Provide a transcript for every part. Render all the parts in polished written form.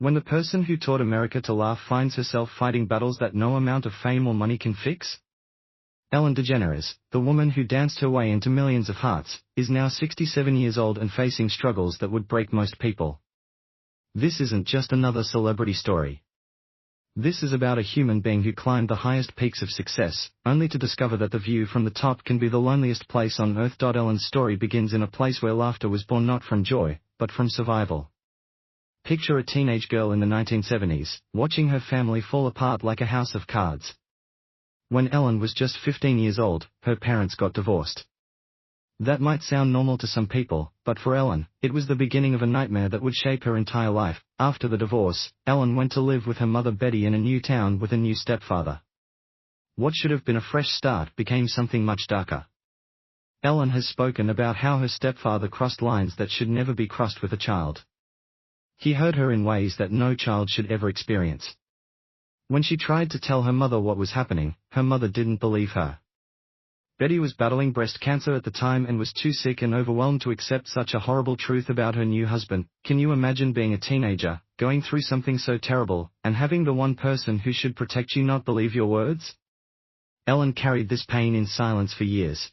When the person who taught America to laugh finds herself fighting battles that no amount of fame or money can fix? Ellen DeGeneres, the woman who danced her way into millions of hearts, is now 67 years old and facing struggles that would break most people. This isn't just another celebrity story. This is about a human being who climbed the highest peaks of success, only to discover that the view from the top can be the loneliest place on earth. Ellen's story begins in a place where laughter was born not from joy, but from survival. Picture a teenage girl in the 1970s, watching her family fall apart like a house of cards. When Ellen was just 15 years old, her parents got divorced. That might sound normal to some people, but for Ellen, it was the beginning of a nightmare that would shape her entire life. After the divorce, Ellen went to live with her mother Betty in a new town with a new stepfather. What should have been a fresh start became something much darker. Ellen has spoken about how her stepfather crossed lines that should never be crossed with a child. He hurt her in ways that no child should ever experience. When she tried to tell her mother what was happening, her mother didn't believe her. Betty was battling breast cancer at the time and was too sick and overwhelmed to accept such a horrible truth about her new husband. Can you imagine being a teenager, going through something so terrible, and having the one person who should protect you not believe your words? Ellen carried this pain in silence for years.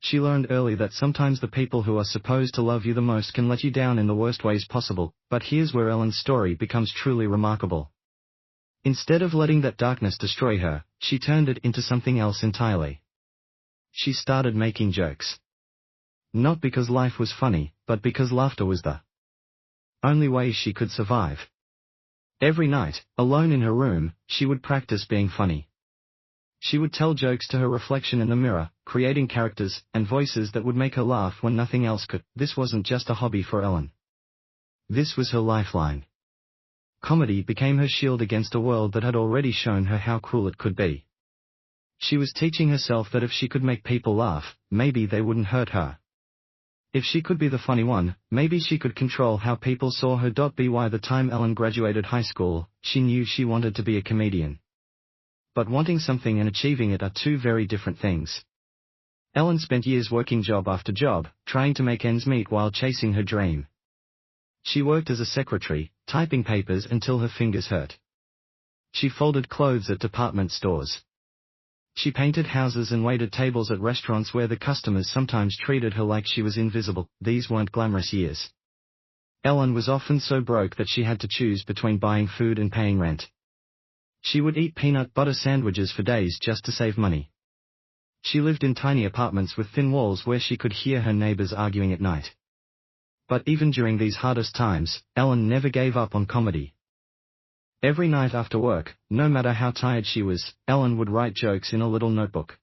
She learned early that sometimes the people who are supposed to love you the most can let you down in the worst ways possible, but here's where Ellen's story becomes truly remarkable. Instead of letting that darkness destroy her, she turned it into something else entirely. She started making jokes. Not because life was funny, but because laughter was the only way she could survive. Every night, alone in her room, she would practice being funny. She would tell jokes to her reflection in the mirror, creating characters and voices that would make her laugh when nothing else could. This wasn't just a hobby for Ellen. This was her lifeline. Comedy became her shield against a world that had already shown her how cruel it could be. She was teaching herself that if she could make people laugh, maybe they wouldn't hurt her. If she could be the funny one, maybe she could control how people saw her. By the time Ellen graduated high school, she knew she wanted to be a comedian. But wanting something and achieving it are two very different things. Ellen spent years working job after job, trying to make ends meet while chasing her dream. She worked as a secretary, typing papers until her fingers hurt. She folded clothes at department stores. She painted houses and waited tables at restaurants where the customers sometimes treated her like she was invisible. These weren't glamorous years. Ellen was often so broke that she had to choose between buying food and paying rent. She would eat peanut butter sandwiches for days just to save money. She lived in tiny apartments with thin walls where she could hear her neighbors arguing at night. But even during these hardest times, Ellen never gave up on comedy. Every night after work, no matter how tired she was, Ellen would write jokes in a little notebook.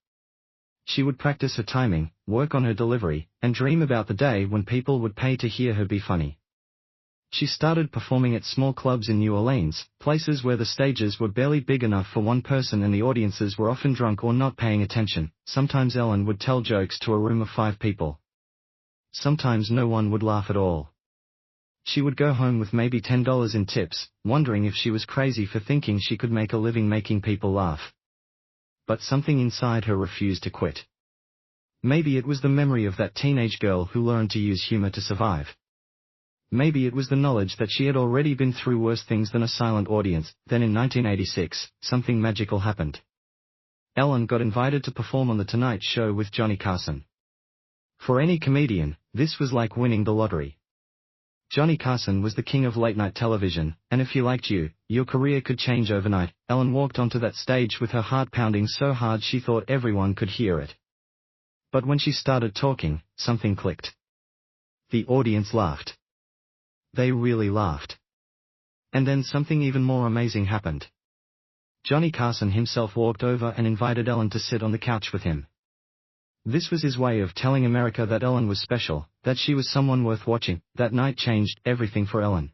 She would practice her timing, work on her delivery, and dream about the day when people would pay to hear her be funny. She started performing at small clubs in New Orleans, places where the stages were barely big enough for one person and the audiences were often drunk or not paying attention. Sometimes Ellen would tell jokes to a room of 5 people. Sometimes no one would laugh at all. She would go home with maybe $10 in tips, wondering if she was crazy for thinking she could make a living making people laugh. But something inside her refused to quit. Maybe it was the memory of that teenage girl who learned to use humor to survive. Maybe it was the knowledge that she had already been through worse things than a silent audience. Then in 1986, something magical happened. Ellen got invited to perform on The Tonight Show with Johnny Carson. For any comedian, this was like winning the lottery. Johnny Carson was the king of late-night television, and if he liked you, your career could change overnight. Ellen walked onto that stage with her heart pounding so hard she thought everyone could hear it. But when she started talking, something clicked. The audience laughed. They really laughed. And then something even more amazing happened. Johnny Carson himself walked over and invited Ellen to sit on the couch with him. This was his way of telling America that Ellen was special, that she was someone worth watching. That night changed everything for Ellen.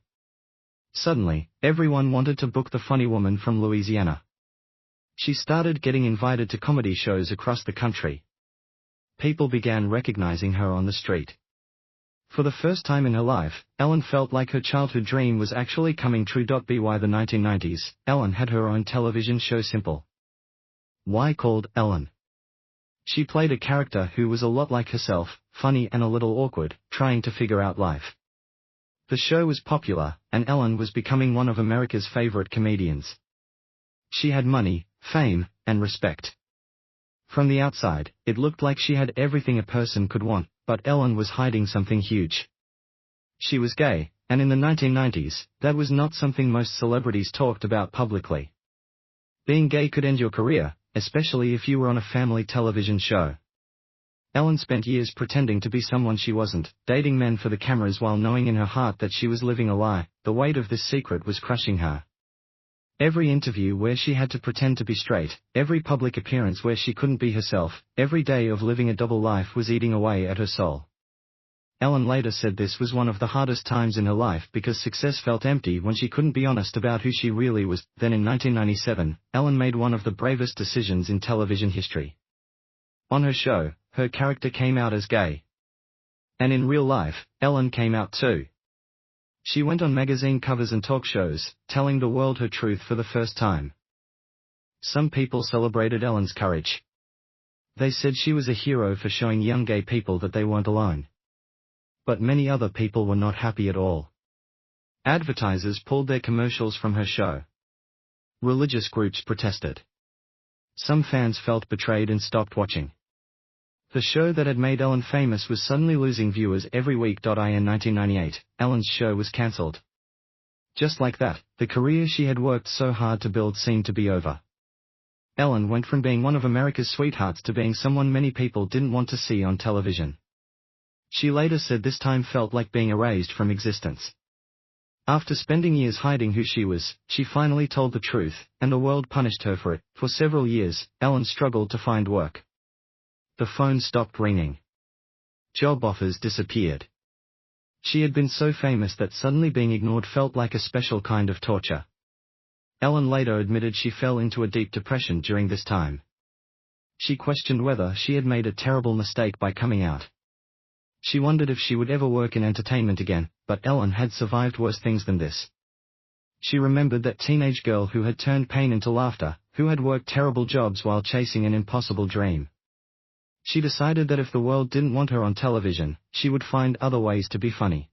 Suddenly, everyone wanted to book the funny woman from Louisiana. She started getting invited to comedy shows across the country. People began recognizing her on the street. For the first time in her life, Ellen felt like her childhood dream was actually coming true. By the 1990s, Ellen had her own television show Simple. Why called Ellen? She played a character who was a lot like herself, funny and a little awkward, trying to figure out life. The show was popular, and Ellen was becoming one of America's favorite comedians. She had money, fame, and respect. From the outside, it looked like she had everything a person could want, but Ellen was hiding something huge. She was gay, and in the 1990s, that was not something most celebrities talked about publicly. Being gay could end your career, especially if you were on a family television show. Ellen spent years pretending to be someone she wasn't, dating men for the cameras while knowing in her heart that she was living a lie. The weight of this secret was crushing her. Every interview where she had to pretend to be straight, every public appearance where she couldn't be herself, every day of living a double life was eating away at her soul. Ellen later said this was one of the hardest times in her life because success felt empty when she couldn't be honest about who she really was. Then in 1997, Ellen made one of the bravest decisions in television history. On her show, her character came out as gay. And in real life, Ellen came out too. She went on magazine covers and talk shows, telling the world her truth for the first time. Some people celebrated Ellen's courage. They said she was a hero for showing young gay people that they weren't alone. But many other people were not happy at all. Advertisers pulled their commercials from her show. Religious groups protested. Some fans felt betrayed and stopped watching. The show that had made Ellen famous was suddenly losing viewers every week. In 1998, Ellen's show was cancelled. Just like that, the career she had worked so hard to build seemed to be over. Ellen went from being one of America's sweethearts to being someone many people didn't want to see on television. She later said this time felt like being erased from existence. After spending years hiding who she was, she finally told the truth, and the world punished her for it. For several years, Ellen struggled to find work. The phone stopped ringing. Job offers disappeared. She had been so famous that suddenly being ignored felt like a special kind of torture. Ellen later admitted she fell into a deep depression during this time. She questioned whether she had made a terrible mistake by coming out. She wondered if she would ever work in entertainment again, but Ellen had survived worse things than this. She remembered that teenage girl who had turned pain into laughter, who had worked terrible jobs while chasing an impossible dream. She decided that if the world didn't want her on television, she would find other ways to be funny.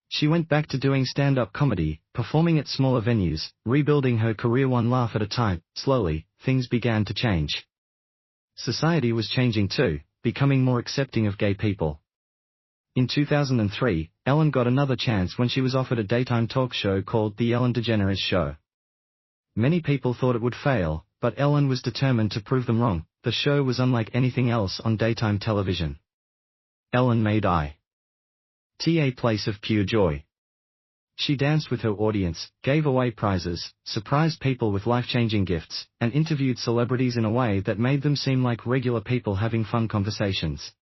She went back to doing stand-up comedy, performing at smaller venues, rebuilding her career one laugh at a time. Slowly, things began to change. Society was changing too, becoming more accepting of gay people. In 2003, Ellen got another chance when she was offered a daytime talk show called The Ellen DeGeneres Show. Many people thought it would fail, but Ellen was determined to prove them wrong. The show was unlike anything else on daytime television. Ellen made a place of pure joy. She danced with her audience, gave away prizes, surprised people with life-changing gifts, and interviewed celebrities in a way that made them seem like regular people having fun conversations.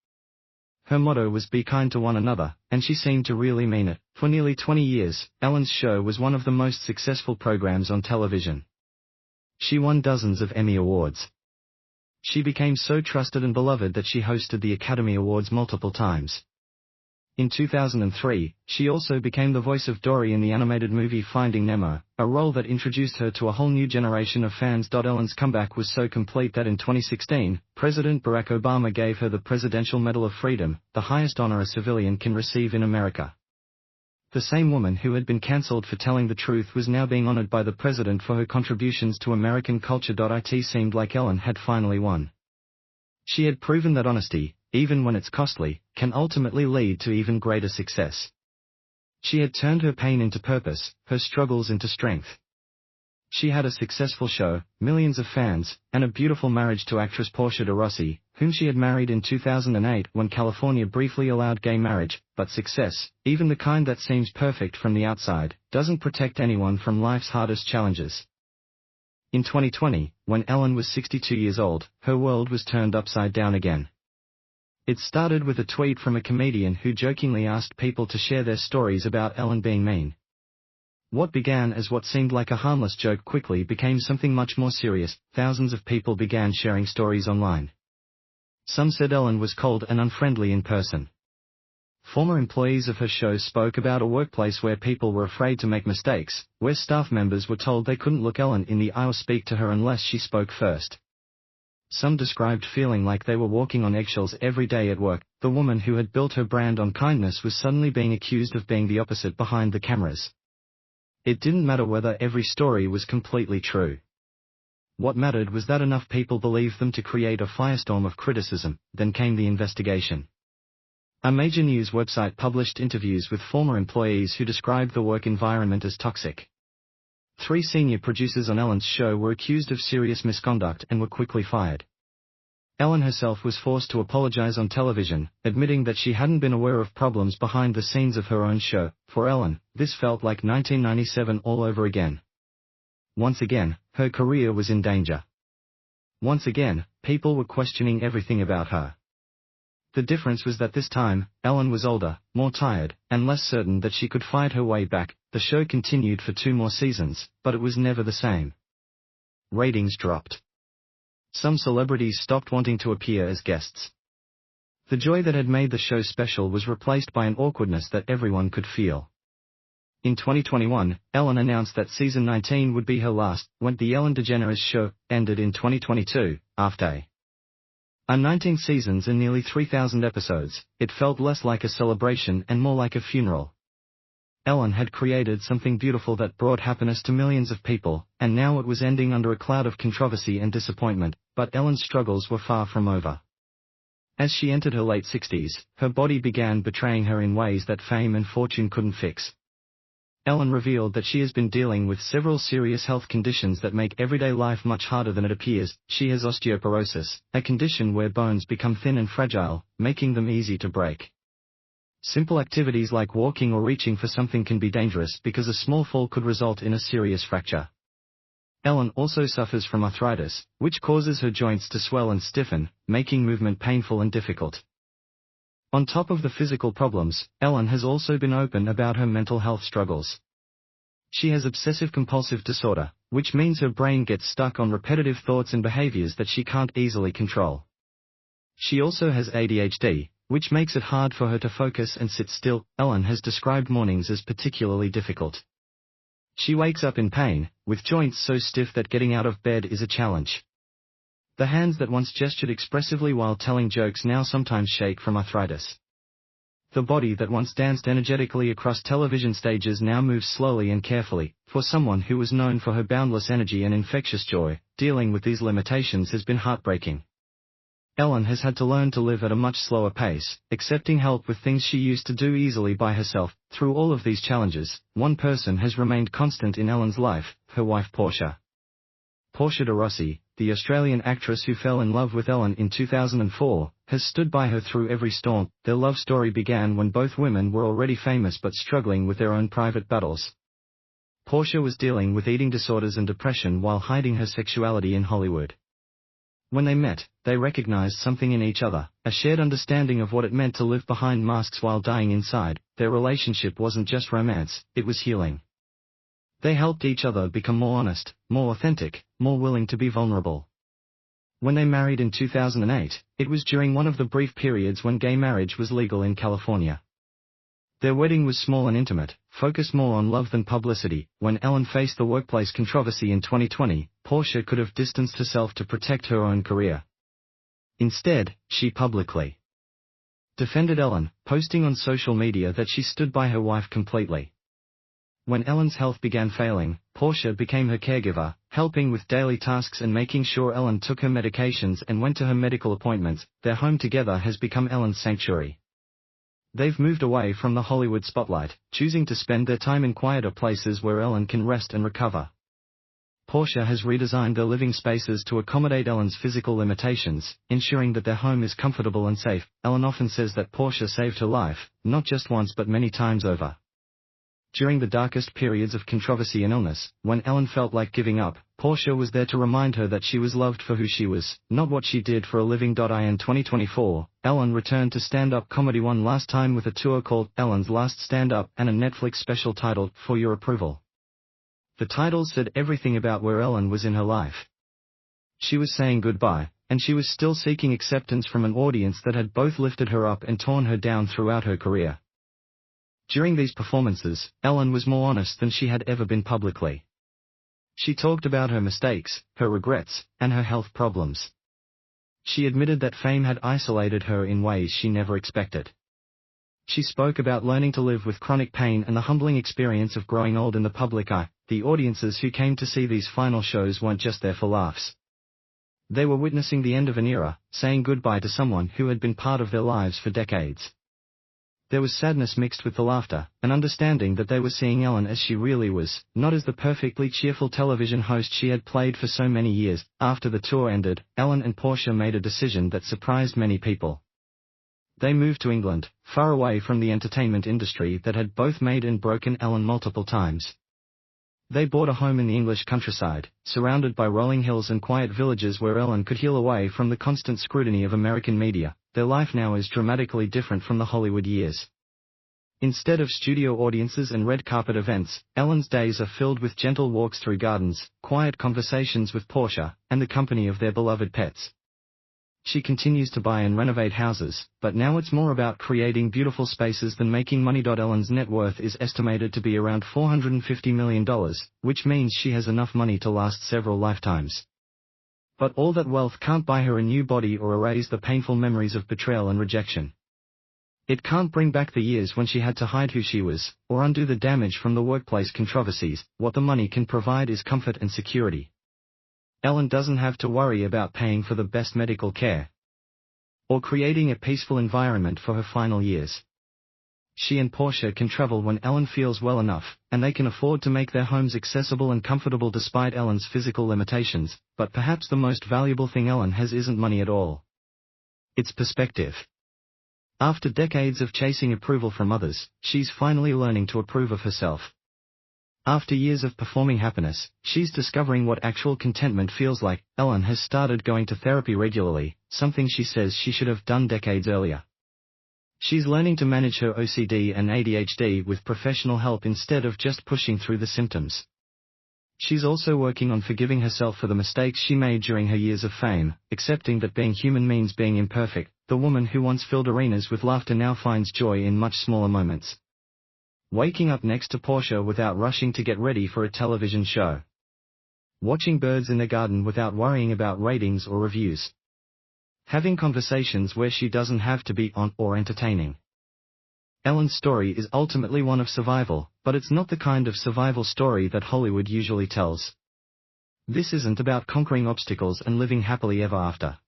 Her motto was "Be kind to one another," and she seemed to really mean it. For nearly 20 years, Ellen's show was one of the most successful programs on television. She won dozens of Emmy Awards. She became so trusted and beloved that she hosted the Academy Awards multiple times. In 2003, she also became the voice of Dory in the animated movie Finding Nemo, a role that introduced her to a whole new generation of fans. Ellen's comeback was so complete that in 2016, President Barack Obama gave her the Presidential Medal of Freedom, the highest honor a civilian can receive in America. The same woman who had been cancelled for telling the truth was now being honored by the president for her contributions to American culture. It seemed like Ellen had finally won. She had proven that honesty, even when it's costly, can ultimately lead to even greater success. She had turned her pain into purpose, her struggles into strength. She had a successful show, millions of fans, and a beautiful marriage to actress Portia de Rossi, whom she had married in 2008 when California briefly allowed gay marriage. But success, even the kind that seems perfect from the outside, doesn't protect anyone from life's hardest challenges. In 2020, when Ellen was 62 years old, her world was turned upside down again. It started with a tweet from a comedian who jokingly asked people to share their stories about Ellen being mean. What began as what seemed like a harmless joke quickly became something much more serious. Thousands of people began sharing stories online. Some said Ellen was cold and unfriendly in person. Former employees of her show spoke about a workplace where people were afraid to make mistakes, where staff members were told they couldn't look Ellen in the eye or speak to her unless she spoke first. Some described feeling like they were walking on eggshells every day at work. The woman who had built her brand on kindness was suddenly being accused of being the opposite behind the cameras. It didn't matter whether every story was completely true. What mattered was that enough people believed them to create a firestorm of criticism. Then came the investigation. A major news website published interviews with former employees who described the work environment as toxic. 3 senior producers on Ellen's show were accused of serious misconduct and were quickly fired. Ellen herself was forced to apologize on television, admitting that she hadn't been aware of problems behind the scenes of her own show. For Ellen, this felt like 1997 all over again. Once again, her career was in danger. Once again, people were questioning everything about her. The difference was that this time, Ellen was older, more tired, and less certain that she could fight her way back. The show continued for 2 more seasons, but it was never the same. Ratings dropped. Some celebrities stopped wanting to appear as guests. The joy that had made the show special was replaced by an awkwardness that everyone could feel. In 2021, Ellen announced that season 19 would be her last. When the Ellen DeGeneres show ended in 2022, after 19 seasons and nearly 3,000 episodes, it felt less like a celebration and more like a funeral. Ellen had created something beautiful that brought happiness to millions of people, and now it was ending under a cloud of controversy and disappointment. But Ellen's struggles were far from over. As she entered her late 60s, her body began betraying her in ways that fame and fortune couldn't fix. Ellen revealed that she has been dealing with several serious health conditions that make everyday life much harder than it appears. She has osteoporosis, a condition where bones become thin and fragile, making them easy to break. Simple activities like walking or reaching for something can be dangerous because a small fall could result in a serious fracture. Ellen also suffers from arthritis, which causes her joints to swell and stiffen, making movement painful and difficult. On top of the physical problems, Ellen has also been open about her mental health struggles. She has obsessive-compulsive disorder, which means her brain gets stuck on repetitive thoughts and behaviors that she can't easily control. She also has ADHD, which makes it hard for her to focus and sit still. Ellen has described mornings as particularly difficult. She wakes up in pain, with joints so stiff that getting out of bed is a challenge. The hands that once gestured expressively while telling jokes now sometimes shake from arthritis. The body that once danced energetically across television stages now moves slowly and carefully. For someone who was known for her boundless energy and infectious joy, dealing with these limitations has been heartbreaking. Ellen has had to learn to live at a much slower pace, accepting help with things she used to do easily by herself. Through all of these challenges, one person has remained constant in Ellen's life, her wife Portia. Portia de Rossi, the Australian actress who fell in love with Ellen in 2004, has stood by her through every storm. Their love story began when both women were already famous but struggling with their own private battles. Portia was dealing with eating disorders and depression while hiding her sexuality in Hollywood. When they met, they recognized something in each other, a shared understanding of what it meant to live behind masks while dying inside. Their relationship wasn't just romance, it was healing. They helped each other become more honest, more authentic, more willing to be vulnerable. When they married in 2008, it was during one of the brief periods when gay marriage was legal in California. Their wedding was small and intimate, focused more on love than publicity. When Ellen faced the workplace controversy in 2020, Portia could have distanced herself to protect her own career. Instead, she publicly defended Ellen, posting on social media that she stood by her wife completely. When Ellen's health began failing, Portia became her caregiver, helping with daily tasks and making sure Ellen took her medications and went to her medical appointments. Their home together has become Ellen's sanctuary. They've moved away from the Hollywood spotlight, choosing to spend their time in quieter places where Ellen can rest and recover. Portia has redesigned their living spaces to accommodate Ellen's physical limitations, ensuring that their home is comfortable and safe. Ellen often says that Portia saved her life, not just once but many times over. During the darkest periods of controversy and illness, when Ellen felt like giving up, Portia was there to remind her that she was loved for who she was, not what she did for a living. In 2024, Ellen returned to stand-up comedy one last time with a tour called Ellen's Last Stand-Up and a Netflix special titled For Your Approval. The title said everything about where Ellen was in her life. She was saying goodbye, and she was still seeking acceptance from an audience that had both lifted her up and torn her down throughout her career. During these performances, Ellen was more honest than she had ever been publicly. She talked about her mistakes, her regrets, and her health problems. She admitted that fame had isolated her in ways she never expected. She spoke about learning to live with chronic pain and the humbling experience of growing old in the public eye. The audiences who came to see these final shows weren't just there for laughs. They were witnessing the end of an era, saying goodbye to someone who had been part of their lives for decades. There was sadness mixed with the laughter, an understanding that they were seeing Ellen as she really was, not as the perfectly cheerful television host she had played for so many years. After the tour ended, Ellen and Portia made a decision that surprised many people. They moved to England, far away from the entertainment industry that had both made and broken Ellen multiple times. They bought a home in the English countryside, surrounded by rolling hills and quiet villages where Ellen could heal away from the constant scrutiny of American media. Their life now is dramatically different from the Hollywood years. Instead of studio audiences and red carpet events, Ellen's days are filled with gentle walks through gardens, quiet conversations with Portia, and the company of their beloved pets. She continues to buy and renovate houses, but now it's more about creating beautiful spaces than making money. Ellen's net worth is estimated to be around $450 million, which means she has enough money to last several lifetimes. But all that wealth can't buy her a new body or erase the painful memories of betrayal and rejection. It can't bring back the years when she had to hide who she was, or undo the damage from the workplace controversies. What the money can provide is comfort and security. Ellen doesn't have to worry about paying for the best medical care or creating a peaceful environment for her final years. She and Portia can travel when Ellen feels well enough, and they can afford to make their homes accessible and comfortable despite Ellen's physical limitations. But perhaps the most valuable thing Ellen has isn't money at all. It's perspective. After decades of chasing approval from others, she's finally learning to approve of herself. After years of performing happiness, she's discovering what actual contentment feels like. Ellen has started going to therapy regularly, something she says she should have done decades earlier. She's learning to manage her OCD and ADHD with professional help instead of just pushing through the symptoms. She's also working on forgiving herself for the mistakes she made during her years of fame, accepting that being human means being imperfect. The woman who once filled arenas with laughter now finds joy in much smaller moments. Waking up next to Portia without rushing to get ready for a television show. Watching birds in the garden without worrying about ratings or reviews. Having conversations where she doesn't have to be on or entertaining. Ellen's story is ultimately one of survival, but it's not the kind of survival story that Hollywood usually tells. This isn't about conquering obstacles and living happily ever after.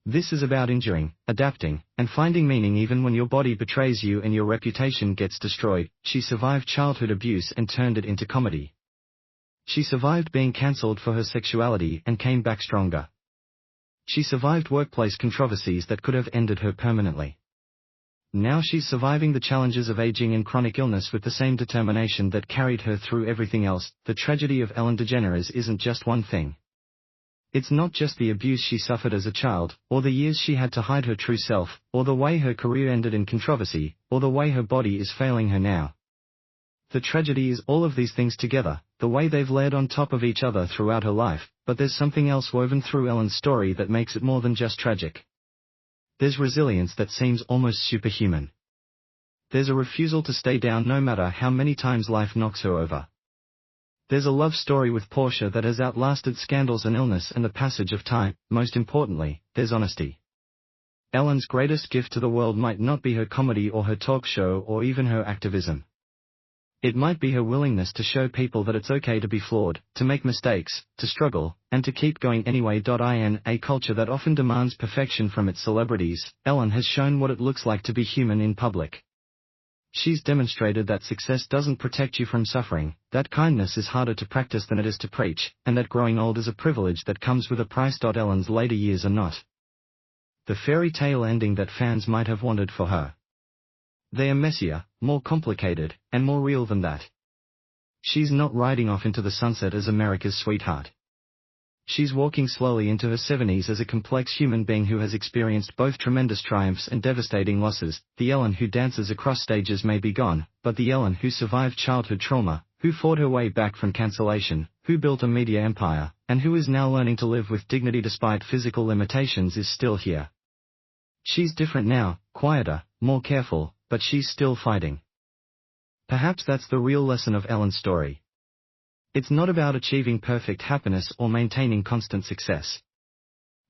This is about enduring, adapting, and finding meaning even when your body betrays you and your reputation gets destroyed. She survived childhood abuse and turned it into comedy. She survived being cancelled for her sexuality and came back stronger. She survived workplace controversies that could have ended her permanently. Now she's surviving the challenges of aging and chronic illness with the same determination that carried her through everything else. The tragedy of Ellen DeGeneres isn't just one thing. It's not just the abuse she suffered as a child, or the years she had to hide her true self, or the way her career ended in controversy, or the way her body is failing her now. The tragedy is all of these things together, the way they've layered on top of each other throughout her life. But there's something else woven through Ellen's story that makes it more than just tragic. There's resilience that seems almost superhuman. There's a refusal to stay down no matter how many times life knocks her over. There's a love story with Portia that has outlasted scandals and illness and the passage of time. Most importantly, there's honesty. Ellen's greatest gift to the world might not be her comedy or her talk show or even her activism. It might be her willingness to show people that it's okay to be flawed, to make mistakes, to struggle, and to keep going anyway. In a culture that often demands perfection from its celebrities, Ellen has shown what it looks like to be human in public. She's demonstrated that success doesn't protect you from suffering, that kindness is harder to practice than it is to preach, and that growing old is a privilege that comes with a price. Ellen's later years are not the fairy tale ending that fans might have wanted for her. They are messier, more complicated, and more real than that. She's not riding off into the sunset as America's sweetheart. She's walking slowly into her 70s as a complex human being who has experienced both tremendous triumphs and devastating losses. The Ellen who dances across stages may be gone, but the Ellen who survived childhood trauma, who fought her way back from cancellation, who built a media empire, and who is now learning to live with dignity despite physical limitations is still here. She's different now, quieter, more careful, but she's still fighting. Perhaps that's the real lesson of Ellen's story. It's not about achieving perfect happiness or maintaining constant success.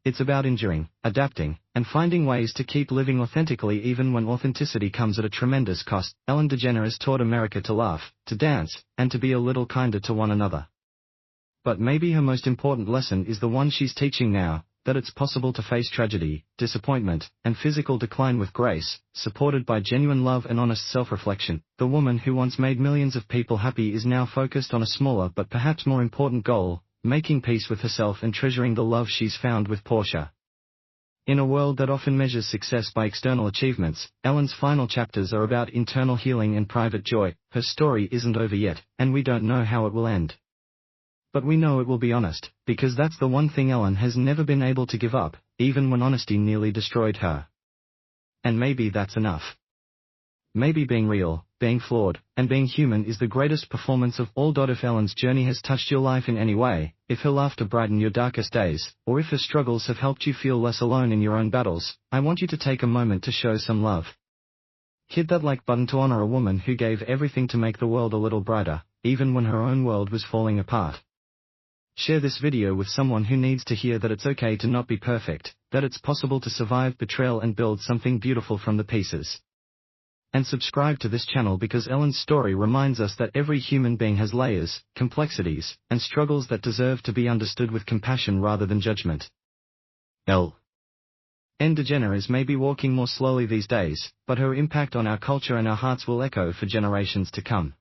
It's about enduring, adapting, and finding ways to keep living authentically even when authenticity comes at a tremendous cost. Ellen DeGeneres taught America to laugh, to dance, and to be a little kinder to one another. But maybe her most important lesson is the one she's teaching now, that it's possible to face tragedy, disappointment, and physical decline with grace, supported by genuine love and honest self-reflection. The woman who once made millions of people happy is now focused on a smaller but perhaps more important goal, making peace with herself and treasuring the love she's found with Portia. In a world that often measures success by external achievements, Ellen's final chapters are about internal healing and private joy. Her story isn't over yet, and we don't know how it will end. But we know it will be honest, because that's the one thing Ellen has never been able to give up, even when honesty nearly destroyed her. And maybe that's enough. Maybe being real, being flawed, and being human is the greatest performance of all. If Ellen's journey has touched your life in any way, if her laughter brightened your darkest days, or if her struggles have helped you feel less alone in your own battles, I want you to take a moment to show some love. Hit that like button to honor a woman who gave everything to make the world a little brighter, even when her own world was falling apart. Share this video with someone who needs to hear that it's okay to not be perfect, that it's possible to survive betrayal and build something beautiful from the pieces. And subscribe to this channel because Ellen's story reminds us that every human being has layers, complexities, and struggles that deserve to be understood with compassion rather than judgment. Ellen DeGeneres may be walking more slowly these days, but her impact on our culture and our hearts will echo for generations to come.